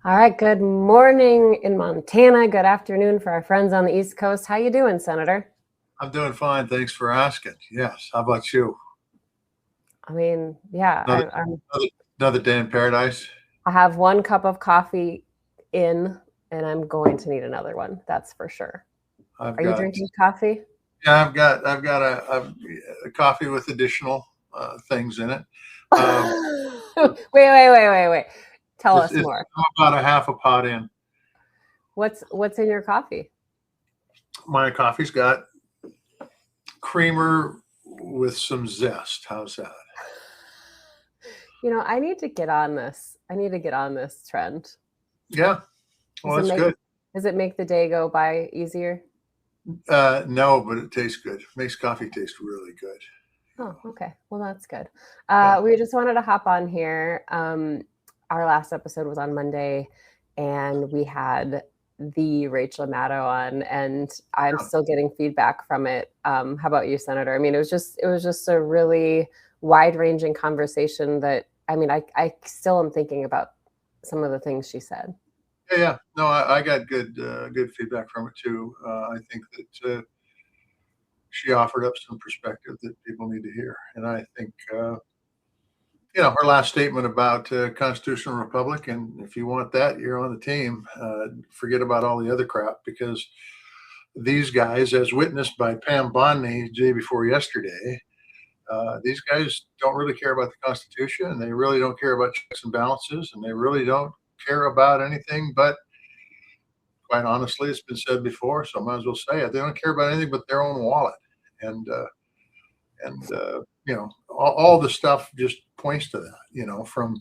All right, good morning in Montana. Good afternoon for our friends on the East Coast. How you doing, Senator? I'm doing fine. Thanks for asking. Yes. How about you? I mean, yeah, Another another, another day in paradise. I have one cup of coffee in, and I'm going to need another one. That's for sure. I've Are you got drinking coffee? yeah, I've got a coffee with additional things in it. Um, Wait. Tell us it's more. I'm about a half a pot in. What's in your coffee? My coffee's got creamer with some zest. How's that? I need to get on this. I need to get on this trend. Yeah. Well, Does it that's make good. does it make the day go by easier? No, but it tastes good. Makes coffee taste really good. Oh, okay. Well, that's good. Yeah. We just wanted to hop on here. Our last episode was on Monday, and we had the Rachel Maddow on, and I'm Yeah. still getting feedback from it. How about you, Senator? I mean, it was just a really wide-ranging conversation that, I mean, I still am thinking about some of the things she said. Yeah. No, I got good feedback from it too. I think that she offered up some perspective that people need to hear. And I think, her last statement about constitutional republic, and if you want that, you're on the team. Forget about all the other crap because these guys, as witnessed by Pam Bondi the day before yesterday, these guys don't really care about the Constitution, and they really don't care about checks and balances, and they really don't care about anything but, quite honestly, it's been said before, so I might as well say it. They don't care about anything but their own wallet. And all the stuff just points to that. From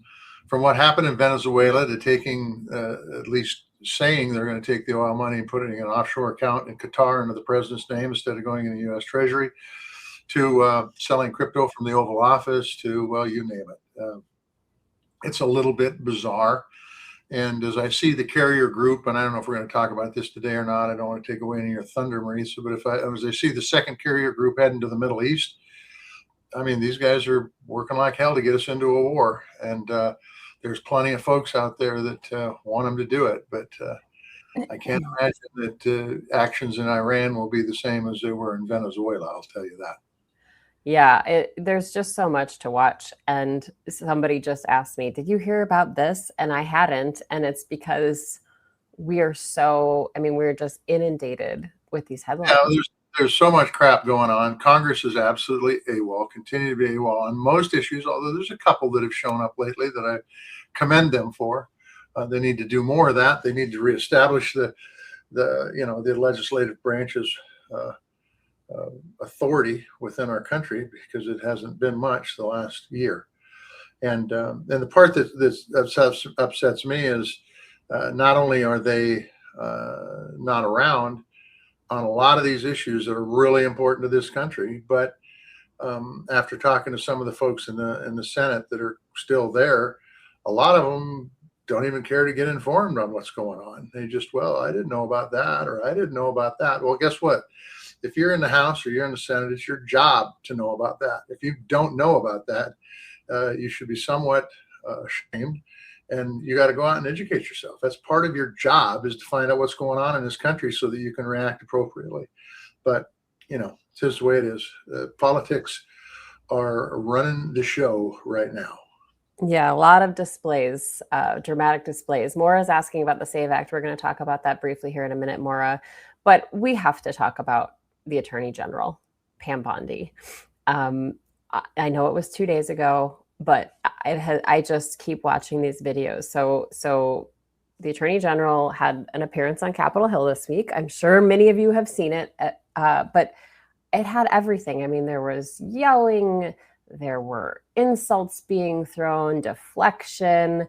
what happened in Venezuela to taking, at least saying they're going to take the oil money and put it in an offshore account in Qatar under the president's name instead of going in the U.S. Treasury, to selling crypto from the Oval Office to, well, you name it. It's a little bit bizarre. And as I see the carrier group, and I don't know if we're going to talk about this today or not, I don't want to take away any of your thunder, Marisa, but as I see the second carrier group heading to the Middle East, I mean, these guys are working like hell to get us into a war. And there's plenty of folks out there that want them to do it. But I can't imagine that actions in Iran will be the same as they were in Venezuela. I'll tell you that. Yeah, there's just so much to watch. And somebody just asked me, "Did you hear about this?" And I hadn't. And it's because we're just inundated with these Yeah, headlines. there's so much crap going on. Congress is absolutely AWOL, continue to be AWOL on most issues, although there's a couple that have shown up lately that I commend them for. They need to do more of that. They need to reestablish the legislative branch's uh, authority within our country because it hasn't been much the last year. And the part that upsets me is not only are they not around on a lot of these issues that are really important to this country, but after talking to some of the folks in the Senate that are still there, a lot of them don't even care to get informed on what's going on. They just, well, I didn't know about that, or I didn't know about that. Well, guess what? If you're in the House or you're in the Senate, it's your job to know about that. If you don't know about that, you should be somewhat ashamed, and you got to go out and educate yourself. That's part of your job, is to find out what's going on in this country so that you can react appropriately. But it's just the way it is. Politics are running the show right now. Yeah, a lot of displays, dramatic displays. Maura's asking about the SAVE Act. We're going to talk about that briefly here in a minute, Maura. But we have to talk about the Attorney General, Pam Bondi. I know it was 2 days ago, but I just keep watching these videos. So the Attorney General had an appearance on Capitol Hill this week. I'm sure many of you have seen it, but it had everything. I mean, there was yelling, there were insults being thrown, deflection.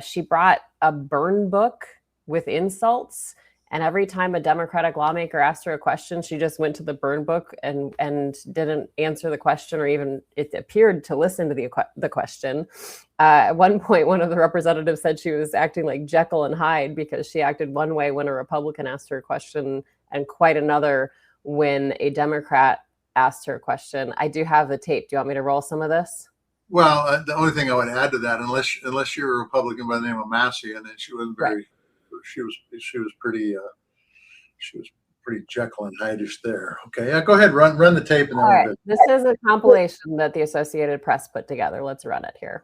She brought a burn book with insults. And every time a Democratic lawmaker asked her a question, she just went to the burn book and didn't answer the question, or even it appeared to listen to the question. At one point, one of the representatives said she was acting like Jekyll and Hyde because she acted one way when a Republican asked her a question and quite another when a Democrat asked her a question. I do have the tape. Do you want me to roll some of this? Well, the only thing I would add to that, unless you're a Republican by the name of Massey, and then she wasn't Right. very, she was pretty, she was pretty Jekyll and Hyde-ish there. Okay, yeah, go ahead, run the tape, and then All we'll right. get. This is a compilation that the Associated Press put together. Let's run it here.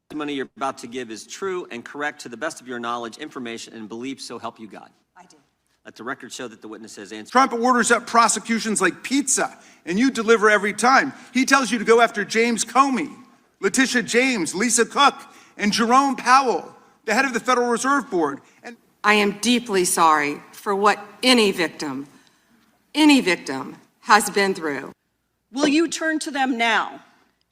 The testimony you're about to give is true and correct to the best of your knowledge, information, and belief, so help you God. I do. Let the record show that the witness has answered. Trump orders up prosecutions like pizza, and you deliver every time. He tells you to go after James Comey, Letitia James, Lisa Cook, and Jerome Powell, the head of the Federal Reserve Board. And I am deeply sorry for what any victim has been through. Will you turn to them now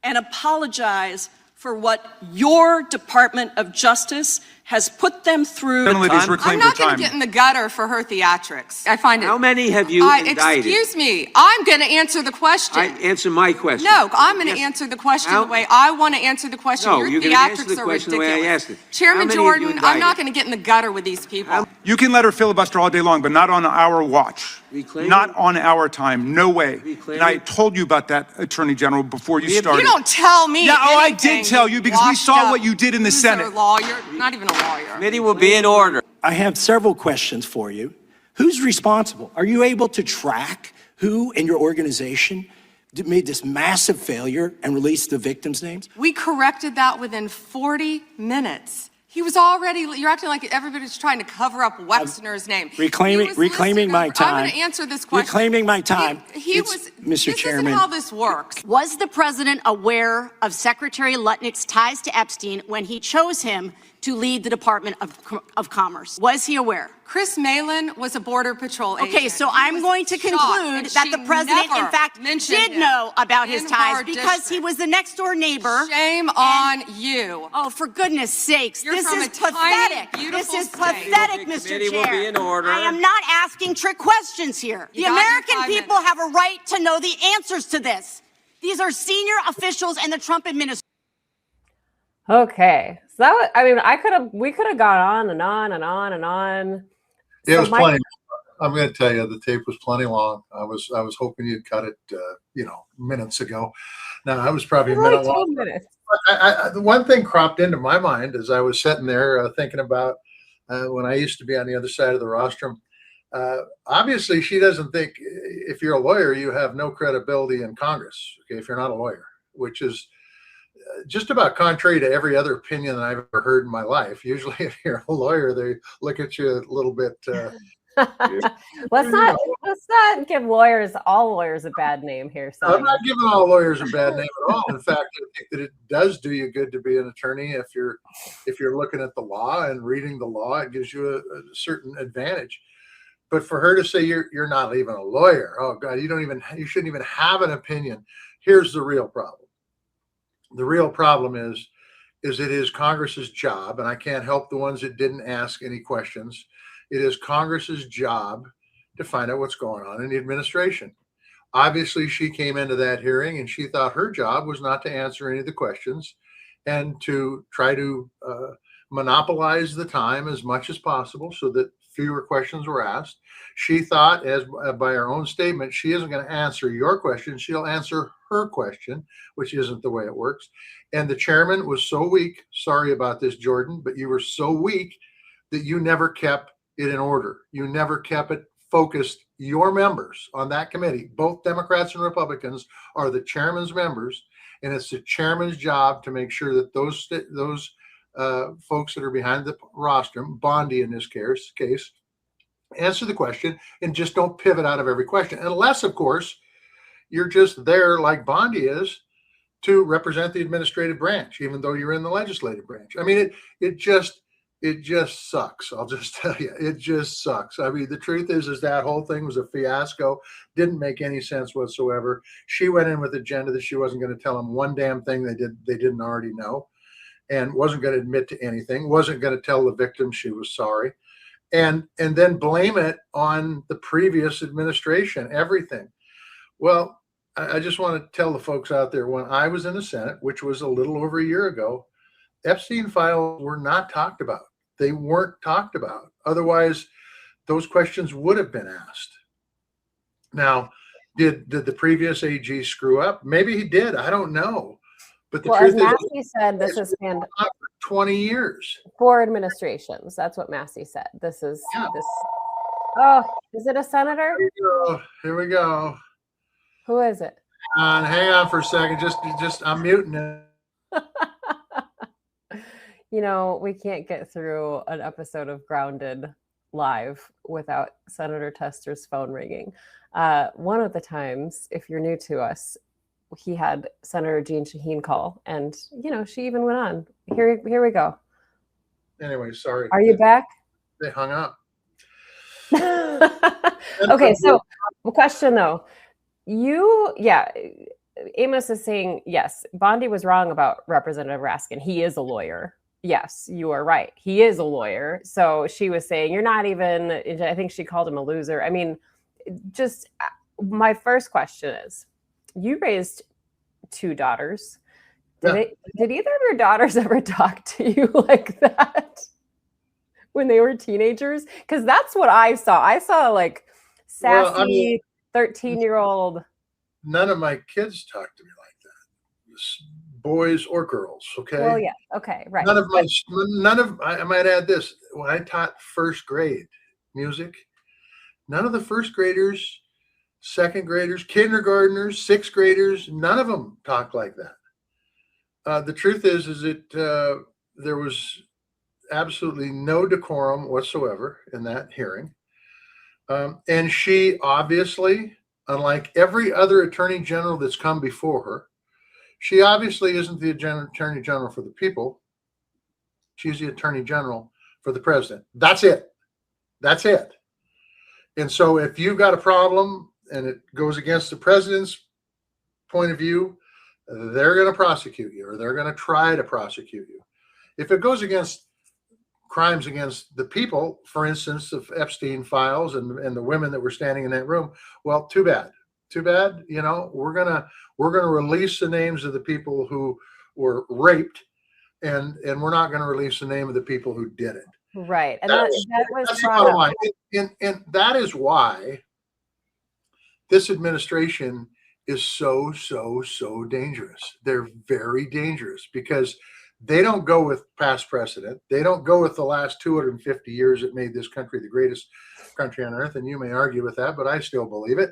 and apologize for what your Department of Justice has put them through? ladies I'm reclaim not their going time. to get in the gutter for her theatrics. I find it. How many have you indicted? Excuse me. I'm going to answer the question. Answer my question. No, I'm going to Yes. answer the question How- the way I want to answer the question. No, Your you're gonna answer theatrics the are question the way I ridiculous. asked it. How Chairman many have you Jordan, I'm not indicted? going to get in the gutter with these people. You can let her filibuster all day long, but not on our watch. Reclaiming- Not on our time. No way. Reclaiming- And I told you about that, Attorney General, before you have- started. You don't tell me. Yeah, oh, I anything, did tell you because we washed saw up what you did in the loser Senate. Lawyer, not even a lawyer. Committee will be in order. I have several questions for you. Who's responsible? Are you able to track who in your organization made this massive failure and released the victims' names? We corrected that within 40 minutes. He was already, you're acting like everybody's trying to cover up Wexner's name. Reclaiming my time. I'm going to answer this question. Reclaiming my time. He It's- was, Mr. this Chairman. isn't how this works. Was the president aware of Secretary Lutnick's ties to Epstein when he chose him to lead the Department of Commerce? Was he aware? Chris Malin was a Border Patrol agent. Okay, so He I'm was going to shocked, conclude and that she the president, in never fact, mentioned did him know about his in ties her because he district. was the next door neighbor. Shame on you. Oh, for goodness sakes. You're this from is a tiny, pathetic. beautiful This is state. pathetic, The Mr. committee will Chair. be in order. I am not asking trick questions here. You The got your American 5 people minutes. have a right to know the answers to this. These are senior officials in the Trump administration. Okay. So that was, I mean, we could have gone on and on and on and on. It So was my- plenty. I'm going to tell you, the tape was plenty long. I was hoping you'd cut it, minutes ago. Now I was probably a It's only minute long. 2 minutes. The one thing cropped into my mind as I was sitting there thinking about when I used to be on the other side of the rostrum. Obviously, she doesn't think if you're a lawyer, you have no credibility in Congress. Okay, if you're not a lawyer, which is just about contrary to every other opinion that I've ever heard in my life. Usually, if you're a lawyer, they look at you a little bit. let's not give all lawyers a bad name here. So I'm not giving all lawyers a bad name at all. In fact, I think that it does do you good to be an attorney if you're looking at the law and reading the law. It gives you a certain advantage. But for her to say you're not even a lawyer, oh God, you shouldn't even have an opinion. Here's the real problem. The real problem is it is Congress's job, and I can't help the ones that didn't ask any questions. It is Congress's job to find out what's going on in the administration. Obviously, she came into that hearing and she thought her job was not to answer any of the questions and to try to monopolize the time as much as possible so that fewer questions were asked. She thought, as by her own statement, she isn't going to answer your question. She'll answer her question, which isn't the way it works. And the chairman was so weak. Sorry about this, Jordan, but you were so weak that you never kept it in order. You never kept it focused. Your members on that committee, both Democrats and Republicans, are the chairman's members, and it's the chairman's job to make sure that those folks that are behind the rostrum, Bondi in this case, answer the question and just don't pivot out of every question, unless, of course, you're just there like Bondi is to represent the administrative branch, even though you're in the legislative branch. I mean, it just sucks. I'll just tell you, it just sucks. I mean, the truth is that whole thing was a fiasco. Didn't make any sense whatsoever. She went in with an agenda that she wasn't going to tell them one damn thing they didn't already know, and wasn't going to admit to anything. Wasn't going to tell the victim she was sorry, and then blame it on the previous administration. Everything. Well, I just want to tell the folks out there, when I was in the Senate, which was a little over a year ago, Epstein files were not talked about. They weren't talked about. Otherwise, those questions would have been asked. Now, did the previous AG screw up? Maybe he did. I don't know. But the Well, as truth is, Massey said, this has spanned 20 years. 4 administrations. That's what Massey said. This is Yeah. this. Oh, is it a senator? Here we go. Here we go. Who is it? Hang on for a second. Just I'm muting it. You know, we can't get through an episode of Grounded live without Senator Tester's phone ringing. One of the times, if you're new to us, he had Senator Jeanne Shaheen call, and you know, she even went on. Here we go. Anyway, sorry. Are you back? They hung up. Okay, so question though. Amos is saying, yes, Bondi was wrong about Representative Raskin. He is a lawyer. Yes, you are right. He is a lawyer. So she was saying, you're not even, I think she called him a loser. I mean, just my first question is, you raised 2 daughters. Did either of your daughters ever talk to you like that when they were teenagers? Because that's what I saw. I saw like sassy 13-year-old. None of my kids talk to me like that, boys or girls. Okay. Well, yeah. Okay. Right. I might add this. When I taught first grade music, none of the first graders, second graders, kindergartners, sixth graders, none of them talk like that. The truth is that there was absolutely no decorum whatsoever in that hearing. And she obviously, unlike every other attorney general that's come before her, she obviously isn't the attorney general for the people. She's the attorney general for the president. That's it. That's it. And so if you've got a problem and it goes against the president's point of view, they're going to prosecute you, or they're going to try to prosecute you. If it goes against crimes against the people, for instance, of Epstein files and the women that were standing in that room, well, too bad. You know, we're gonna release the names of the people who were raped, and we're not going to release the name of the people who did it. Right, and that was that's the bottom line. And that is why this administration is so dangerous. They're very dangerous because they don't go with past precedent. They don't go with the last 250 years that made this country the greatest country on earth. And you may argue with that, but I still believe it.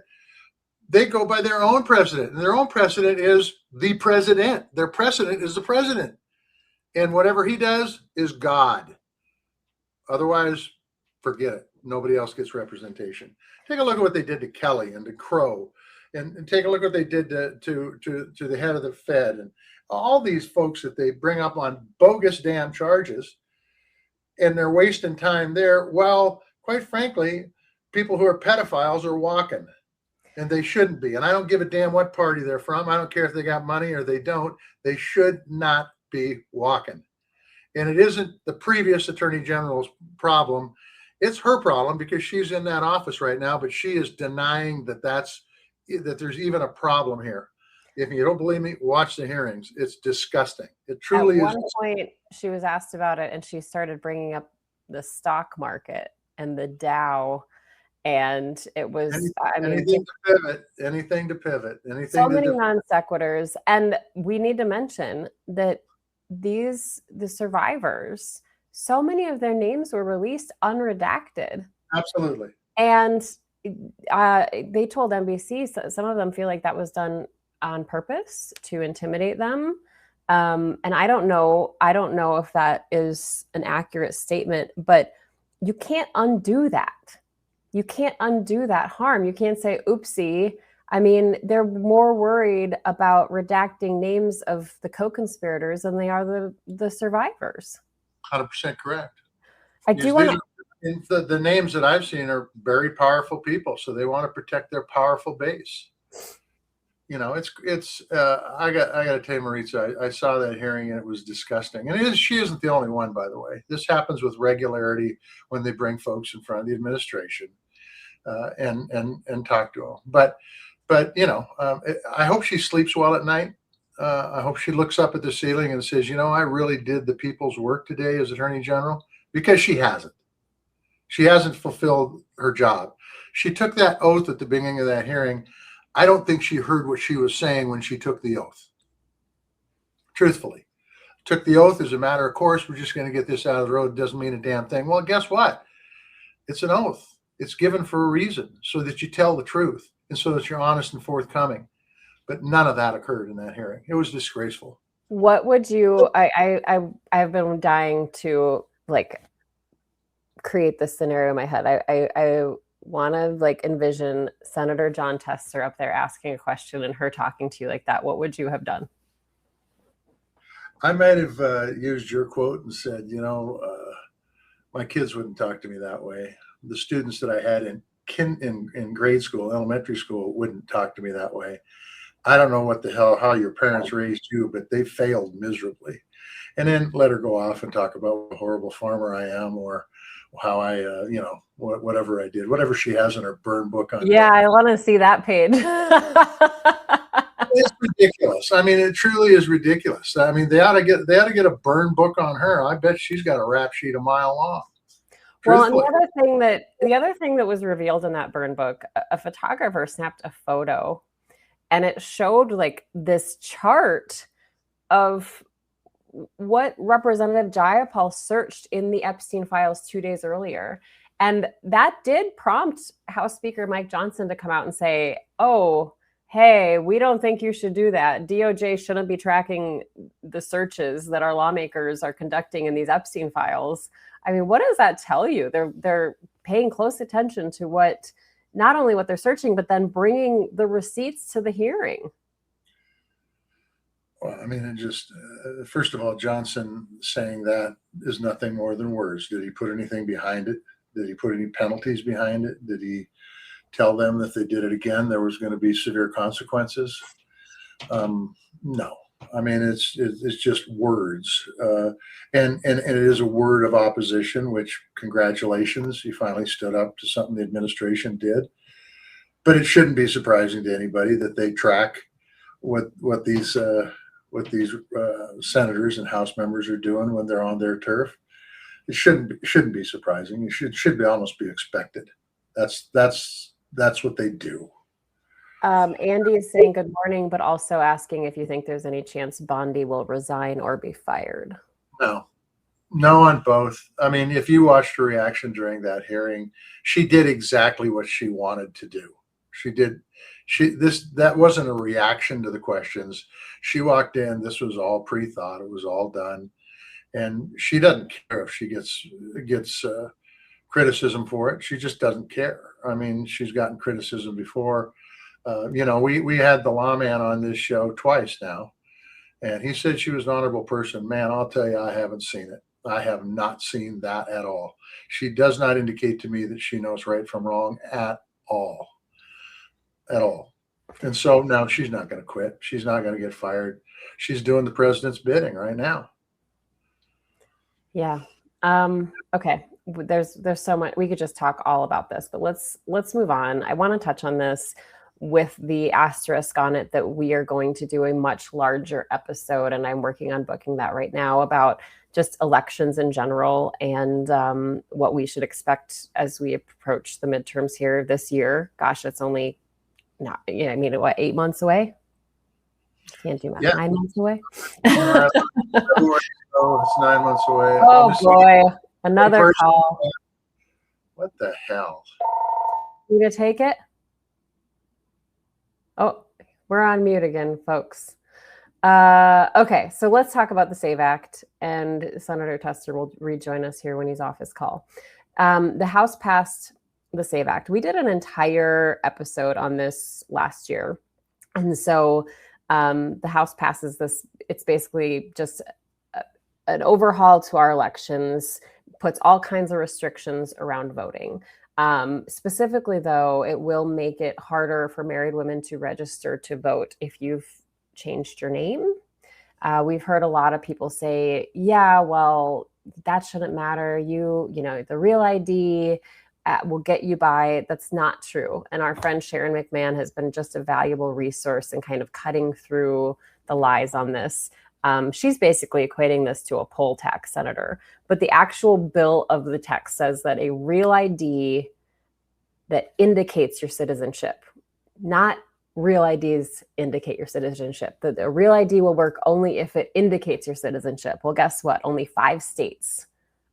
They go by their own precedent, and their own precedent is the president. Their precedent is the president. And whatever he does is God. Otherwise, forget it. Nobody else gets representation. Take a look at what they did to Kelly and to Crow, and take a look at what they did to the head of the Fed, and all these folks that they bring up on bogus damn charges, and they're wasting time there. Well, quite frankly, people who are pedophiles are walking, and they shouldn't be. And I don't give a damn what party they're from. I don't care if they got money or they don't. They should not be walking. And it isn't the previous attorney general's problem. It's her problem because she's in that office right now, but she is denying that there's even a problem here. If you don't believe me, watch the hearings. It's disgusting. It truly is. At one point, she was asked about it, and she started bringing up the stock market and the Dow, and it was anything to pivot. So many non sequiturs, and we need to mention that the survivors, so many of their names were released unredacted. Absolutely. And they told NBC some of them feel like that was done on purpose to intimidate them. And I don't know if that is an accurate statement, but you can't undo that. You can't undo that harm. You can't say, oopsie. I mean, they're more worried about redacting names of the co-conspirators than they are the survivors. 100% correct. I do want to. The names that I've seen are very powerful people, so they want to protect their powerful base. You know, I got to tell you, Maritza, I saw that hearing and it was disgusting. And she isn't the only one, by the way. This happens with regularity when they bring folks in front of the administration and talk to them. But you know, I hope she sleeps well at night. I hope she looks up at the ceiling and says, you know, I really did the people's work today as Attorney General, because she hasn't. She hasn't fulfilled her job. She took that oath at the beginning of that hearing. I don't think she heard what she was saying when she took the oath. truthfully. Took the oath as a matter of course. We're just going to get this out of the road. It doesn't mean a damn thing. Well, guess what? It's an oath. It's given for a reason, so that you tell the truth and so that you're honest and forthcoming. But none of that occurred in that hearing. It was disgraceful. What would you? I've been dying to like create this scenario in my head. I want to like envision Senator Jon Tester up there asking a question and her talking to you like that. What would you have done? I might have used your quote and said, my kids wouldn't talk to me that way. The students that I had in grade school, elementary school, wouldn't talk to me that way. I don't know what the hell, how your parents raised you, but they failed miserably. And then let her go off and talk about what a horrible farmer I am, or how I, whatever I did, whatever she has in her burn book on. Yeah, I want to see that page. It's ridiculous. I mean, it truly is ridiculous. I mean, they ought to get a burn book on her. I bet she's got a rap sheet a mile long. Well, and the other thing that was revealed in that burn book, a photographer snapped a photo, and it showed like this chart of what Representative Jayapal searched in the Epstein files 2 days earlier. And that did prompt House Speaker Mike Johnson to come out and say, oh, hey, we don't think you should do that. DOJ shouldn't be tracking the searches that our lawmakers are conducting in these Epstein files. I mean, what does that tell you? They're paying close attention to what, not only what they're searching, but then bringing the receipts to the hearing. Well, I mean, it just, first of all, Johnson saying that is nothing more than words. Did he put anything behind it? Did he put any penalties behind it? Did he tell them that if they did it again, there was going to be severe consequences? No. I mean, it's just words. And it is a word of opposition, which, congratulations, he finally stood up to something the administration did. But it shouldn't be surprising to anybody that they track what these senators and House members are doing when they're on their turf. It shouldn't be surprising. It should be almost be expected. That's what they do. Andy is saying good morning, but also asking if you think there's any chance Bondi will resign or be fired. No on both. I mean, if you watched her reaction during that hearing, she did exactly what she wanted to do. That wasn't a reaction to the questions. She walked in, this was all pre-thought, it was all done. And she doesn't care if she gets criticism for it. She just doesn't care. I mean, she's gotten criticism before. We had the lawman on this show twice now, and he said she was an honorable person. Man, I'll tell you, I haven't seen it. I have not seen that at all. She does not indicate to me that she knows right from wrong at all. At all. And so now she's not going to quit. She's not going to get fired. She's doing the president's bidding right now. Yeah. Okay. There's so much. We could just talk all about this, but let's move on. I want to touch on this with the asterisk on it that we are going to do a much larger episode, and I'm working on booking that right now, about just elections in general and what we should expect as we approach the midterms here this year. Gosh, it's only not, 8 months away? Can't do math. Yeah. 9 months away? It's 9 months away. Oh, boy. Another call. What the hell? You to take it? Oh, we're on mute again, folks. Okay, so let's talk about the SAVE Act, and Senator Tester will rejoin us here when he's off his call. The House passed the SAVE Act. We did an entire episode on this last year. And so the House passes this. It's basically just an overhaul to our elections, puts all kinds of restrictions around voting. Specifically, though, it will make it harder for married women to register to vote if you've changed your name. We've heard a lot of people say, yeah, well, that shouldn't matter. The real ID will get you by. That's not true. And our friend Sharon McMahon has been just a valuable resource in kind of cutting through the lies on this. She's basically equating this to a poll tax, Senator. But the actual bill of the text says that a real ID that indicates your citizenship, not real IDs indicate your citizenship. The real ID will work only if it indicates your citizenship. Well, guess what? Only 5 states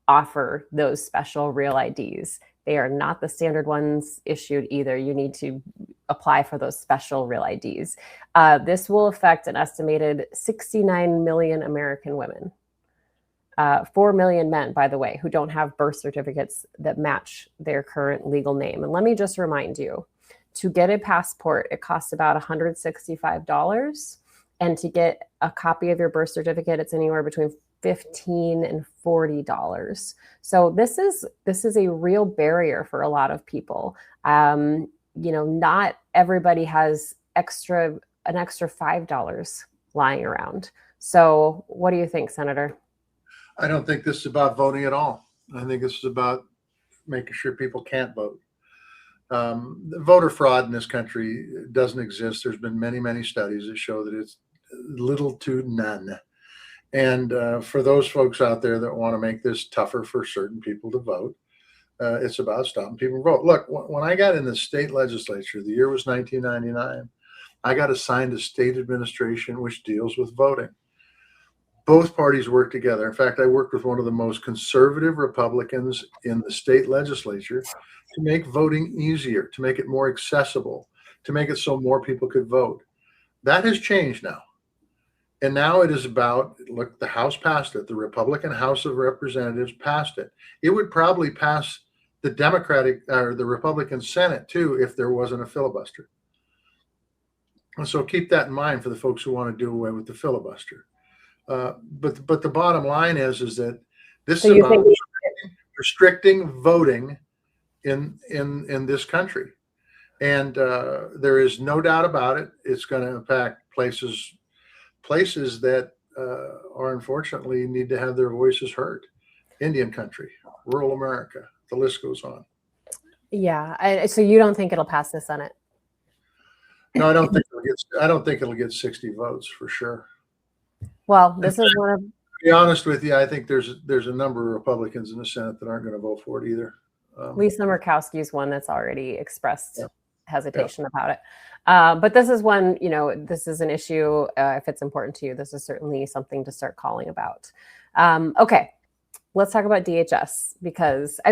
offer those special real IDs. They are not the standard ones issued either. You need to apply for those special real IDs. This will affect an estimated 69 million American women. 4 million men, by the way, who don't have birth certificates that match their current legal name. And let me just remind you, to get a passport, it costs about $165. And to get a copy of your birth certificate, it's anywhere between $15 and $40. So this is a real barrier for a lot of people. Not everybody has an extra $5 lying around. So what do you think, Senator? I don't think this is about voting at all. I think this is about making sure people can't vote. The voter fraud in this country doesn't exist. There's been many, many studies that show that it's little to none. And for those folks out there that want to make this tougher for certain people to vote, it's about stopping people from vote. Look, when I got in the state legislature, the year was 1999, I got assigned a state administration which deals with voting. Both parties work together. In fact, I worked with one of the most conservative Republicans in the state legislature to make voting easier, to make it more accessible, to make it so more people could vote. That has changed now. And now it is about, look, the House passed it. The Republican House of Representatives passed it. It would probably pass the the Republican Senate too if there wasn't a filibuster. And so keep that in mind for the folks who want to do away with the filibuster. But the bottom line is that this is about restricting voting in this country, and there is no doubt about it. It's going to impact places that are unfortunately need to have their voices heard. Indian country, rural America, the list goes on. Yeah. So you don't think it'll pass the Senate? No, I don't think it'll get 60 votes for sure. Well, this is one of. To be honest with you, I think there's a number of Republicans in the Senate that aren't going to vote for it either. Lisa Murkowski's one that's already expressed hesitation about it. But this is one, this is an issue. If it's important to you, this is certainly something to start calling about. Okay, let's talk about DHS because I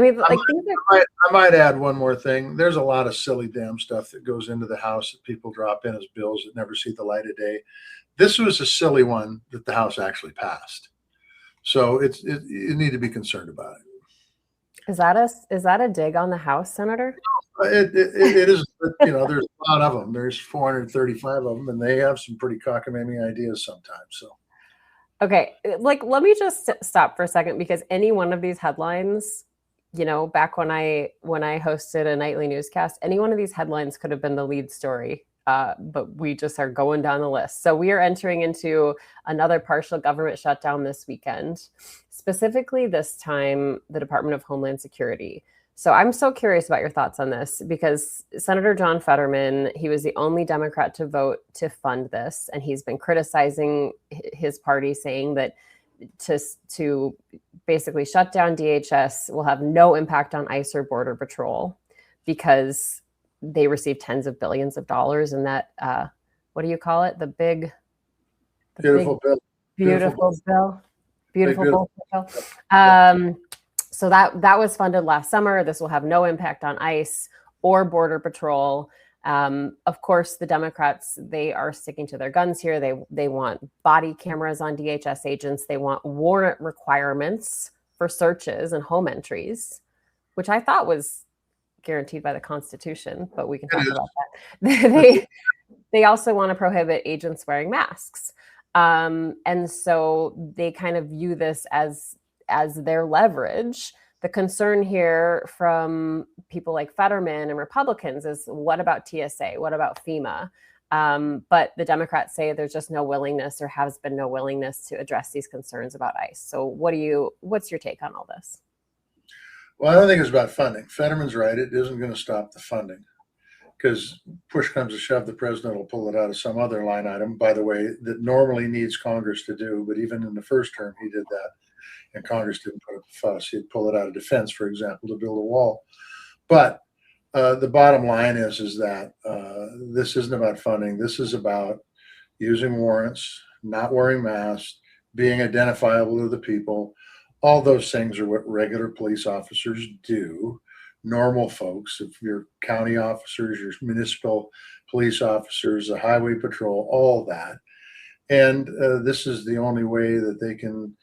might add one more thing. There's a lot of silly damn stuff that goes into the House that people drop in as bills that never see the light of day. This was a silly one that the House actually passed. So you need to be concerned about it. Is that a dig on the House, Senator? It is, there's a lot of them. There's 435 of them, and they have some pretty cockamamie ideas sometimes. So, okay, let me just stop for a second because any one of these headlines, back when I hosted a nightly newscast, any one of these headlines could have been the lead story. But we just are going down the list. So we are entering into another partial government shutdown this weekend, specifically this time, the Department of Homeland Security. So I'm so curious about your thoughts on this because Senator John Fetterman, he was the only Democrat to vote to fund this. And he's been criticizing his party, saying that to basically shut down DHS will have no impact on ICE or Border Patrol because they receive tens of billions of dollars in that, what do you call it? Beautiful bill. So that was funded last summer. This will have no impact on ICE or Border Patrol. Of course, the Democrats, they are sticking to their guns here. They want body cameras on DHS agents. They want warrant requirements for searches and home entries, which I thought was guaranteed by the Constitution, but we can talk about that. They also want to prohibit agents wearing masks. And so they kind of view this as their leverage. The concern here from people like Fetterman and Republicans is what about TSA? What about FEMA? But the Democrats say there's just no willingness or has been no willingness to address these concerns about ICE. So what's your take on all this? Well, I don't think it's about funding. Fetterman's right. It isn't going to stop the funding because push comes to shove, the president will pull it out of some other line item, by the way, that normally needs Congress to do. But even in the first term, he did that. And Congress didn't put up a fuss. He'd pull it out of defense, for example, to build a wall. But the bottom line is that this isn't about funding. This is about using warrants, not wearing masks, being identifiable to the people. All those things are what regular police officers do. Normal folks, if you're county officers, your municipal police officers, the highway patrol, all that. And this is the only way that they can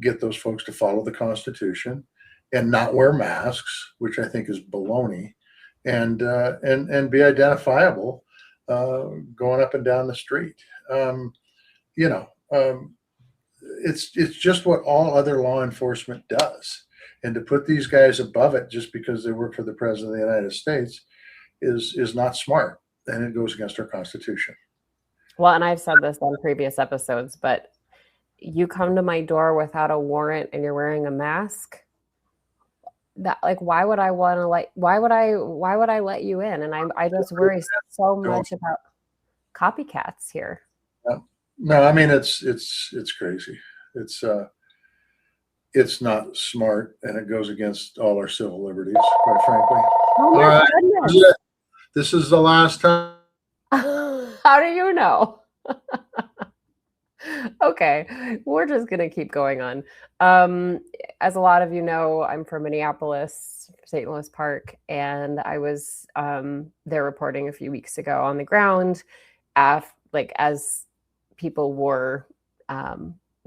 get those folks to follow the Constitution and not wear masks, which I think is baloney, and be identifiable going up and down the street. It's just what all other law enforcement does. And to put these guys above it just because they work for the President of the United States is not smart, and it goes against our Constitution. Well, and I've said this on previous episodes, but you come to my door without a warrant and you're wearing a mask. That, like, why would I let you in? And I just worry so much about copycats here. No, I mean it's crazy. It's not smart, and it goes against all our civil liberties, quite frankly. Oh my All right. goodness. This is the last time. How do you know? Okay, we're just gonna keep going on. As a lot of you know, I'm from Minneapolis, St. Louis Park, and I was there reporting a few weeks ago on the ground, as people were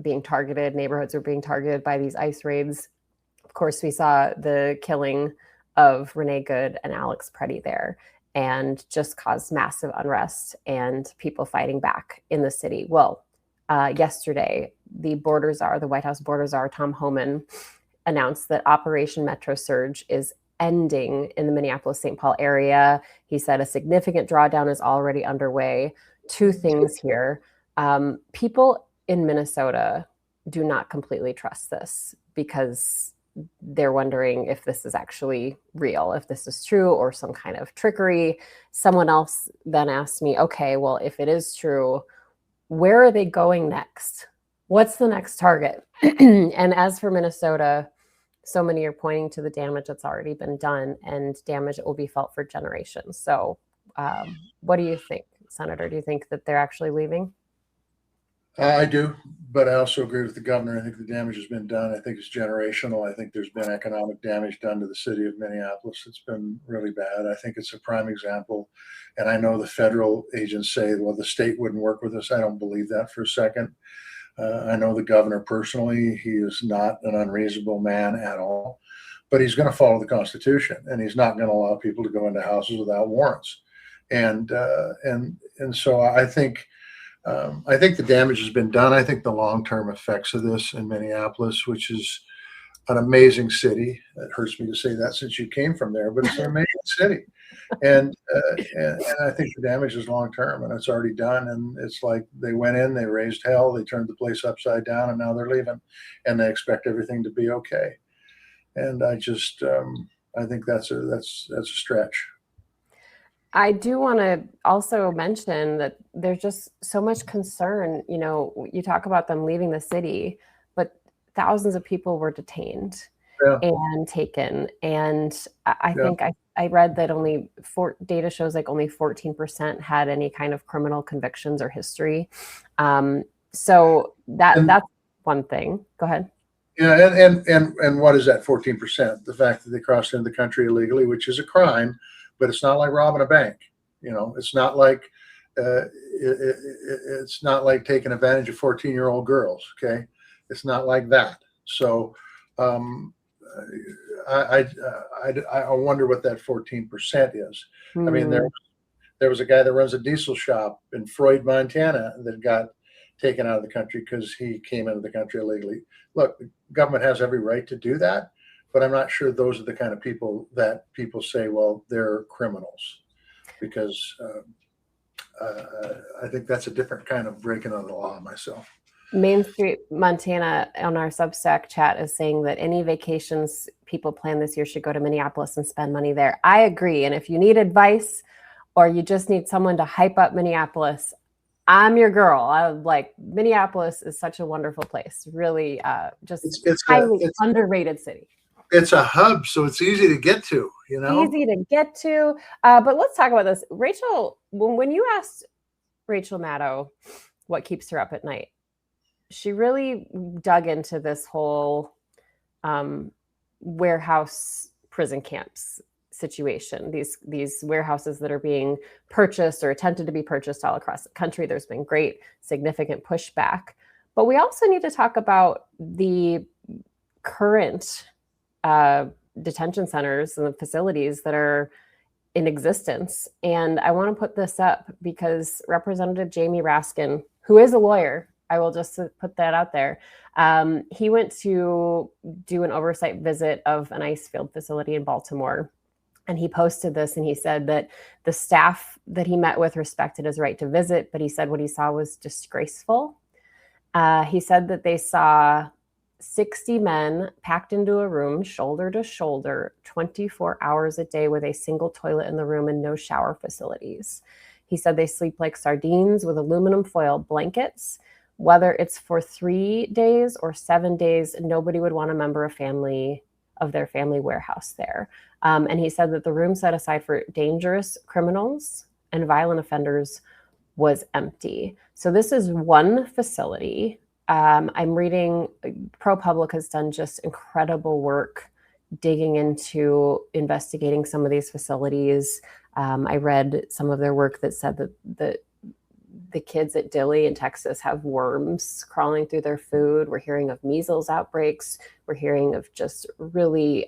being targeted, neighborhoods were being targeted by these ICE raids. Of course, we saw the killing of Renee Good and Alex Preddy there, and just caused massive unrest and people fighting back in the city. Well, yesterday, the White House border czar, Tom Homan, announced that Operation Metro Surge is ending in the Minneapolis-St. Paul area. He said a significant drawdown is already underway. Two things here. People in Minnesota do not completely trust this because they're wondering if this is actually real, if this is true or some kind of trickery. Someone else then asked me, okay, well, if it is true, where are they going next? What's the next target? And as for Minnesota, so many are pointing to the damage that's already been done and damage that will be felt for generations. So what do you think, Senator? Do you think that they're actually leaving? I do, but I also agree with the governor. I think the damage has been done. I think it's generational. I think there's been economic damage done to the city of Minneapolis. It's been really bad. I think it's a prime example. And I know the federal agents say, well, the state wouldn't work with us. I don't believe that for a second. I know the governor personally. He is not an unreasonable man at all, but he's going to follow the Constitution, and he's not going to allow people to go into houses without warrants. And so I think the damage has been done. I think the long-term effects of this in Minneapolis, which is an amazing city. It hurts me to say that since you came from there, but it's an amazing city. And I think the damage is long-term, and it's already done. And it's like they went in, they raised hell, they turned the place upside down, and now they're leaving, and they expect everything to be okay. And I just, I think that's a stretch. I do want to also mention that there's just so much concern. You know, you talk about them leaving the city, but thousands of people were detained and taken. And I think I read that data shows like only 14% had any kind of criminal convictions or history. So that's one thing. Go ahead. Yeah, and what is that 14%? The fact that they crossed into the country illegally, which is a crime. But it's not like robbing a bank. You know, it's not like it's not like taking advantage of 14-year-old girls. Okay, it's not like that. So I wonder what that 14% is. I mean, there was a guy that runs a diesel shop in Floyd, Montana, that got taken out of the country because he came into the country illegally. Look, the government has every right to do that. But I'm not sure those are the kind of people that people say, well, they're criminals, because I think that's a different kind of breaking of the law myself. Main Street Montana on our Substack chat is saying that any vacations people plan this year should go to Minneapolis and spend money there. I agree. And if you need advice or you just need someone to hype up Minneapolis, I'm your girl. Minneapolis is such a wonderful place. Really, just it's highly underrated city. it's a hub, so it's easy to get to, you know? Easy to get to. But let's talk about this. Rachel, when you asked Rachel Maddow what keeps her up at night, she really dug into this whole warehouse prison camps situation. These warehouses that are being purchased or attempted to be purchased all across the country. There's been great, significant pushback. But we also need to talk about the current detention centers and the facilities that are in existence. And I want to put this up because Representative Jamie Raskin, who is a lawyer, I will just put that out there. He went to do an oversight visit of an ice field facility in Baltimore. And he posted this and he said that the staff that he met with respected his right to visit, but he said what he saw was disgraceful. He said that they saw 60 men packed into a room, shoulder to shoulder, 24 hours a day with a single toilet in the room and no shower facilities. He said they sleep like sardines with aluminum foil blankets. Whether it's for 3 days or 7 days, nobody would want a member of their family warehouse there. And he said that the room set aside for dangerous criminals and violent offenders was empty. So this is one facility. I'm reading ProPublica has done just incredible work digging into investigating some of these facilities. I read some of their work that said that the kids at Dilley in Texas have worms crawling through their food. We're hearing of measles outbreaks. We're hearing of just really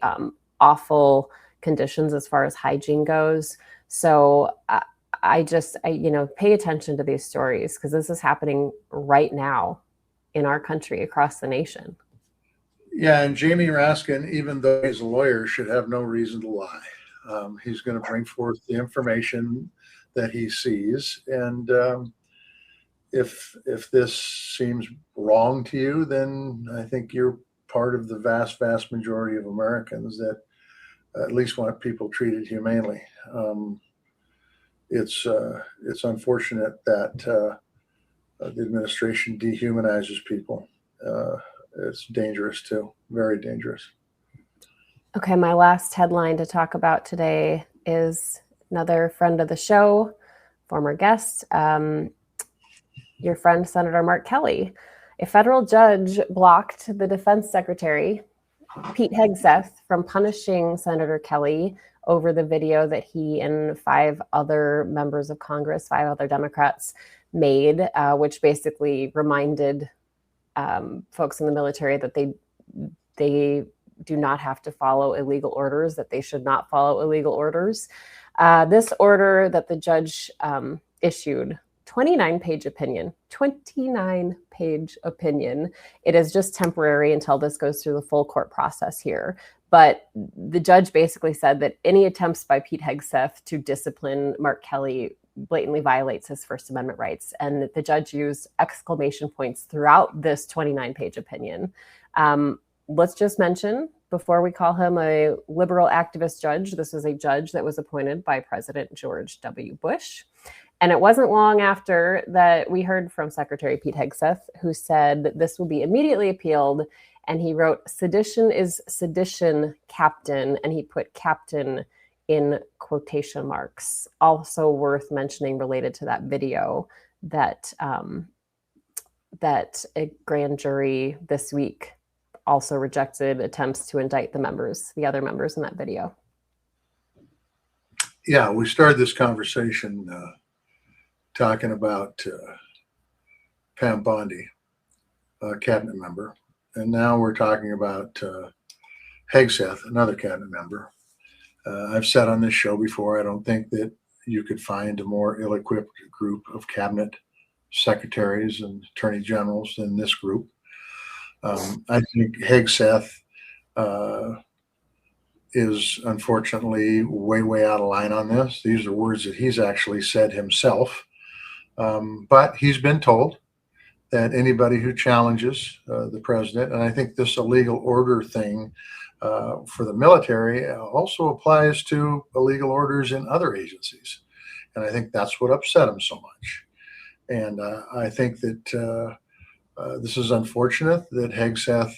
awful conditions as far as hygiene goes. So I pay attention to these stories because this is happening right now in our country, across the nation. Yeah, and Jamie Raskin, even though he's a lawyer, should have no reason to lie. He's going to bring forth the information that he sees, and if this seems wrong to you, then I think you're part of the vast majority of Americans that at least want people treated humanely. It's unfortunate that the administration dehumanizes people. It's dangerous too, very dangerous. Okay, my last headline to talk about today is another friend of the show, former guest, your friend, Senator Mark Kelly. A federal judge blocked the defense secretary, Pete Hegseth, from punishing Senator Kelly over the video that he and 5 other members of Congress, 5 other Democrats, made, which basically reminded folks in the military that they do not have to follow illegal orders, that they should not follow illegal orders. This order that the judge issued, 29-page opinion, 29-page opinion. It is just temporary until this goes through the full court process here. But the judge basically said that any attempts by Pete Hegseth to discipline Mark Kelly blatantly violates his First Amendment rights. And the judge used exclamation points throughout this 29-page opinion. Let's just mention, before we call him a liberal activist judge, this was a judge that was appointed by President George W. Bush. And it wasn't long after that we heard from Secretary Pete Hegseth, who said this will be immediately appealed. And he wrote, "Sedition is sedition, Captain." And he put captain in quotation marks. Also worth mentioning related to that video that that a grand jury this week also rejected attempts to indict the other members in that video. Yeah, we started this conversation talking about Pam Bondi, a cabinet member, and now we're talking about Hegseth, another cabinet member. I've said on this show before, I don't think that you could find a more ill-equipped group of cabinet secretaries and attorney generals than this group. I think Hegseth is unfortunately way out of line on this. These are words that he's actually said himself. But he's been told that anybody who challenges the president, and I think this illegal order thing for the military also applies to illegal orders in other agencies. And I think that's what upset him so much. And I think that this is unfortunate that Hegseth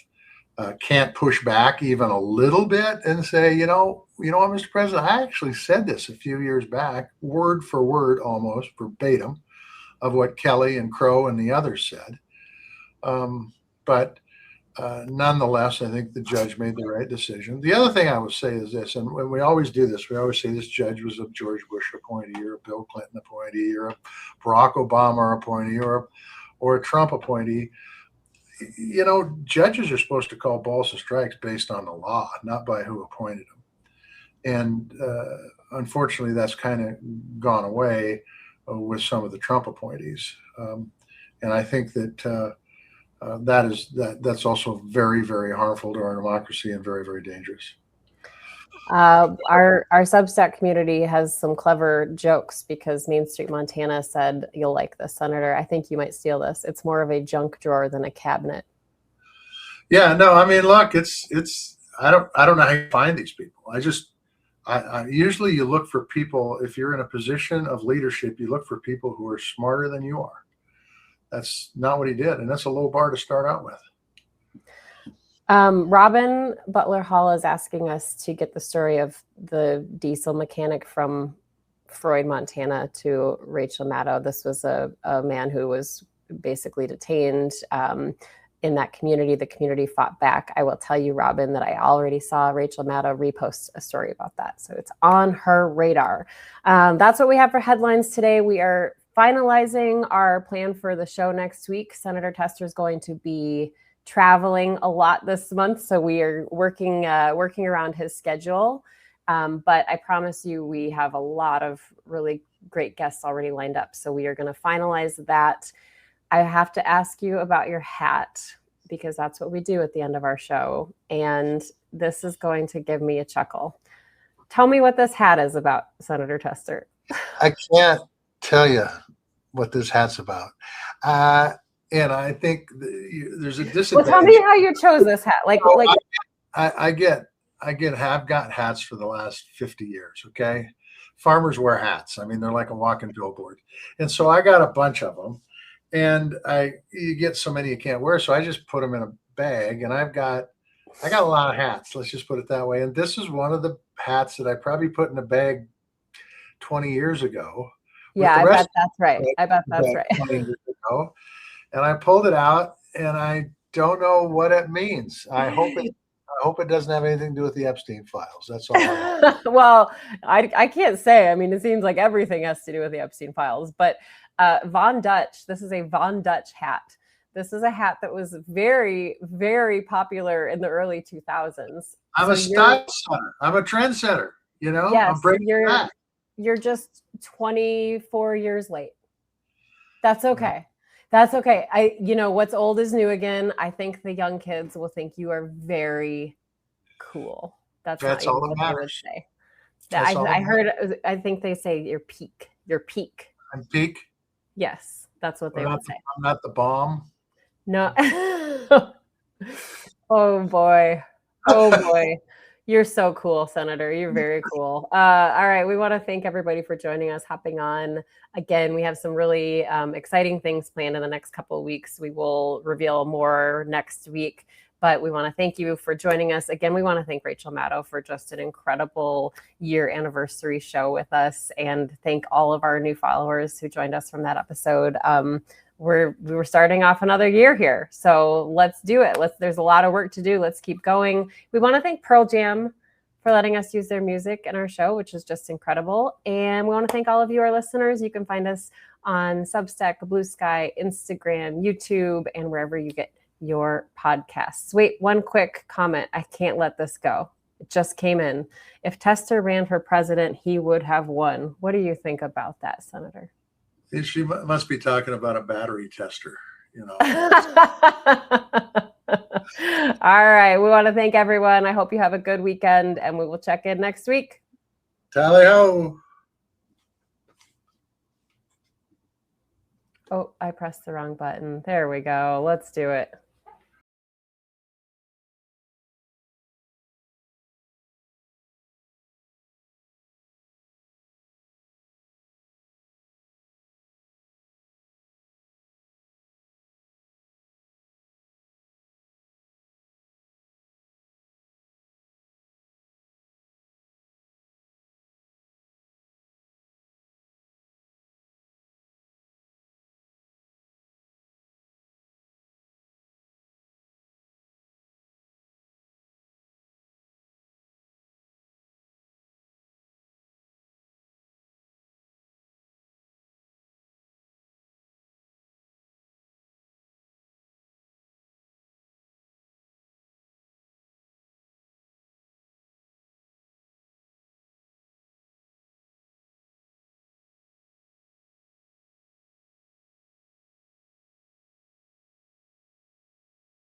can't push back even a little bit and say, you know what, Mr. President, I actually said this a few years back, word for word, almost verbatim, of what Kelly and Crow and the others said. But nonetheless, I think the judge made the right decision. The other thing I would say is this, and we always do this, we always say this judge was a George Bush appointee or a Bill Clinton appointee or a Barack Obama appointee or a Trump appointee. You know, judges are supposed to call balls and strikes based on the law, not by who appointed them. And unfortunately, that's kind of gone away with some of the Trump appointees. And I think that that's also very, very harmful to our democracy and very, very dangerous. Our Substack community has some clever jokes because Main Street Montana said, "You'll like this, Senator. I think you might steal this. It's more of a junk drawer than a cabinet." Yeah, no, I mean, look, it's I don't know how you find these people. I usually you look for people, if you're in a position of leadership, you look for people who are smarter than you are. That's not what he did, and that's a low bar to start out with. Robin Butler Hall is asking us to get the story of the diesel mechanic from Freud, Montana to Rachel Maddow. This was a man who was basically detained in that community. The community fought back. I will tell you, Robin, that I already saw Rachel Maddow repost a story about that. So it's on her radar. That's what we have for headlines today. We are finalizing our plan for the show next week. Senator Tester is going to be traveling a lot this month, so we are working around his schedule. But I promise you, we have a lot of really great guests already lined up. So we are going to finalize that. I have to ask you about your hat because that's what we do at the end of our show. And this is going to give me a chuckle. Tell me what this hat is about, Senator Tester. I can't tell you what this hat's about. And I think there's a disadvantage. Well, tell me how you chose this hat. I've got hats for the last 50 years. Okay. Farmers wear hats. I mean, they're like a walking billboard. And so I got a bunch of them, and you get so many you can't wear. So I just put them in a bag, and I got a lot of hats. Let's just put it that way. And this is one of the hats that I probably put in a bag 20 years ago. Yeah, I bet that's right. I bet that's right. 20 years ago. And I pulled it out, and I don't know what it means. I hope it doesn't have anything to do with the Epstein files. That's all. Well, I can't say. I mean, it seems like everything has to do with the Epstein files. But Von Dutch, this is a Von Dutch hat. This is a hat that was very, very popular in the early 2000s. I'm a style setter. I'm a trendsetter. You know, yes, I'm bringing it back. You're just 24 years late. That's okay. That's okay. What's old is new again. I think the young kids will think you are very cool. That's all that matters. Say. I think they say you're peak. You're peak. I'm peak. Yes, that's what they would say. I'm not the bomb. No. Oh boy. You're so cool, Senator. You're very cool. All right. We want to thank everybody for joining us, hopping on. Again, we have some really exciting things planned in the next couple of weeks. We will reveal more next week, but we want to thank you for joining us. Again, we want to thank Rachel Maddow for just an incredible year anniversary show with us, and thank all of our new followers who joined us from that episode. We were starting off another year here, so let's do it. There's a lot of work to do. Let's keep going. We want to thank Pearl Jam for letting us use their music in our show, which is just incredible. And we want to thank all of you, our listeners. You can find us on Substack, Blue Sky, Instagram, YouTube, and wherever you get your podcasts. Wait, one quick comment. I can't let this go. It just came in. If Tester ran for president, he would have won. What do you think about that, Senator? She must be talking about a battery tester, you know. All right. We want to thank everyone. I hope you have a good weekend, and we will check in next week. Tally ho. Oh, I pressed the wrong button. There we go. Let's do it.